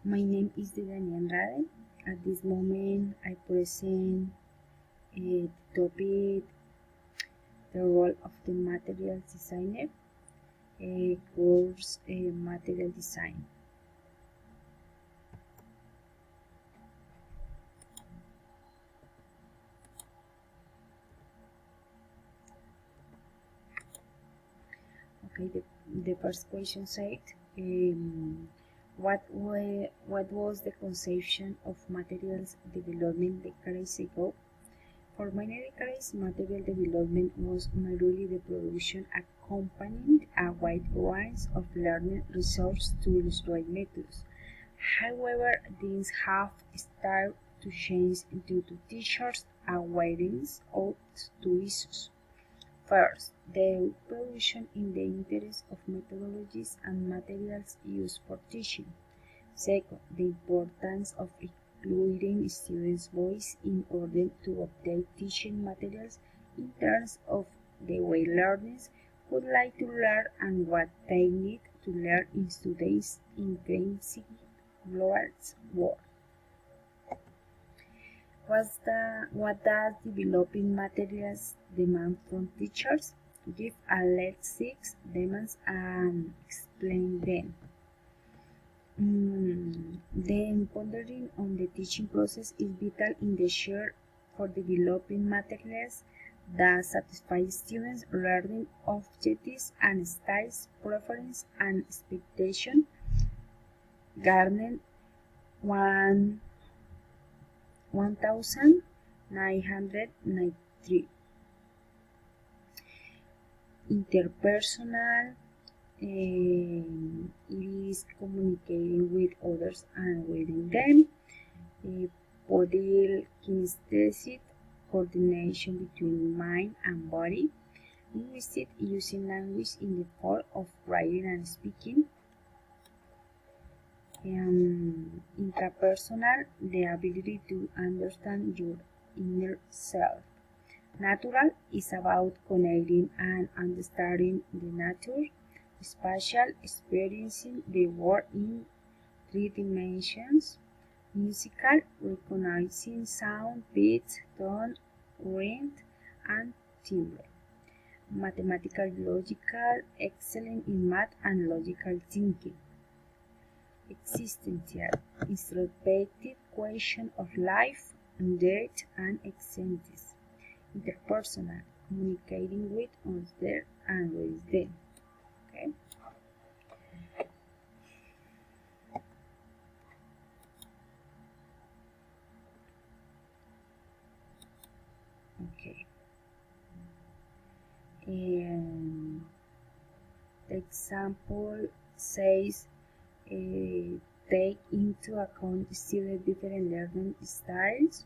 My name is Daniel Andrade. At this moment, I present the topic, the role of the materials designer, course material design. Okay, the first question said, what was the conception of materials development decades ago? For many decades, material development was merely the production accompanying a wide range of learning resources to illustrate methods. However, things have started to change due to teachers' awareness of two issues. First, the evolution in the interest of methodologies and materials used for teaching. Second, the importance of including students' voice in order to update teaching materials in terms of the way learners would like to learn and what they need to learn in today's increasingly global world. What does developing materials demand from teachers? Give a list 6 demands and explain them. Then pondering on the teaching process is vital in the search for developing materials that satisfy students' learning objectives and styles, preference, and expectation. Garner 1993. Interpersonal, it is communicating with others and reading them. Body kinesthetic, coordination between mind and body. Linguistic, using language in the form of writing and speaking. Intrapersonal, the ability to understand your inner self. Natural is about connecting and understanding the nature. Spatial, experiencing the world in 3 dimensions. Musical, recognizing sound, pitch, tone, rhythm, and timbre. Mathematical, logical, excellent in math and logical thinking. Existential, introspective question of life, death, and existence. Interpersonal, communicating with others and with them. Okay. Okay. The example says, take into account students' different learning styles,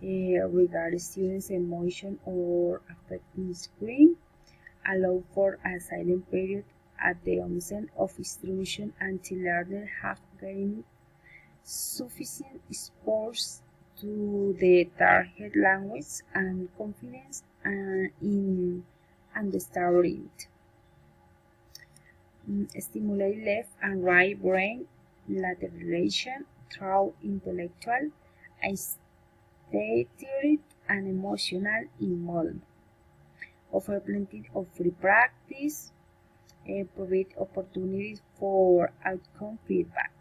regard students' emotion or affecting screen, allow for a silent period at the onset of instruction until learners have gained sufficient exposure to the target language and confidence in understanding it. Stimulate left and right brain lateralization through intellectual, aesthetic, and emotional involvement. Offer plenty of free practice, provide opportunities for outcome feedback.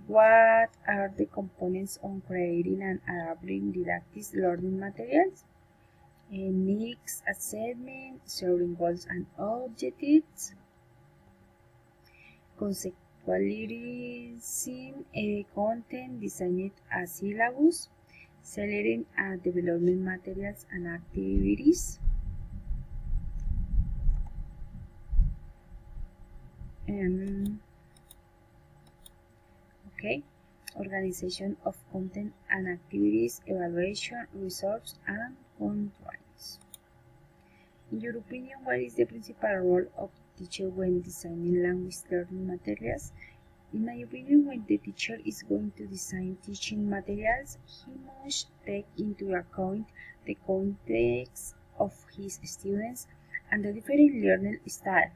What are the components on creating and adapting didactic learning materials? Needs assessment, sharing goals and objectives, conceptualizing content, designing a syllabus, selecting and developing materials and activities. Okay, organization of content and activities, evaluation, resource, and controls. In your opinion, what is the principal role of teacher when designing language learning materials? In my opinion, when the teacher is going to design teaching materials, he must take into account the context of his students and the different learning style.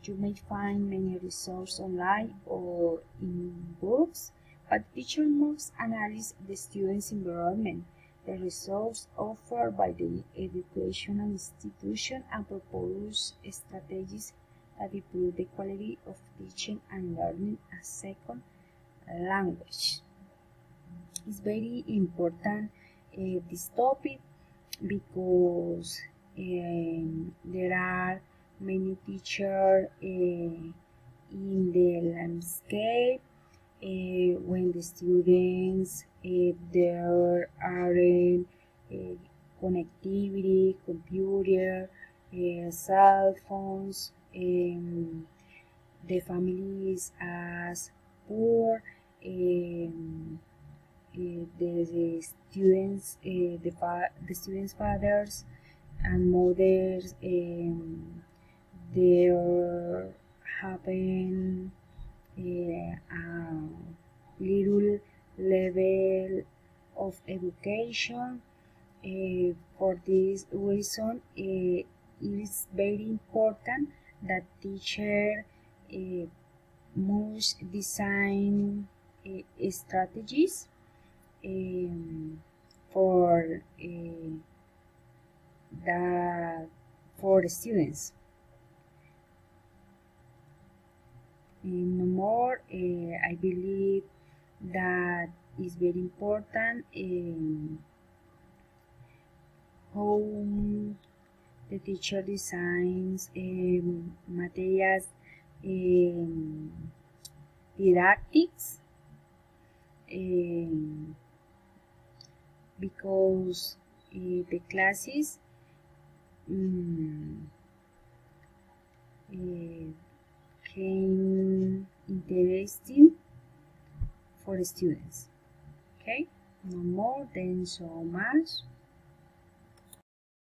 You may find many resources online or in books, but teacher must analyze the student's environment, the resources offered by the educational institution, and propose strategies that improve the quality of teaching and learning a second language. It's very important this topic because there are many teachers in the landscape when the students there are connectivity, computer, cell phones, the families as poor, the students, the students' fathers and mothers, there happen a little level of education. For this reason, it is very important that teacher must design strategies for that for the students. No more, I believe that is very important how the teacher designs materials, didactics, because the classes can interesting for the students. Okay, no more. Thanks so much.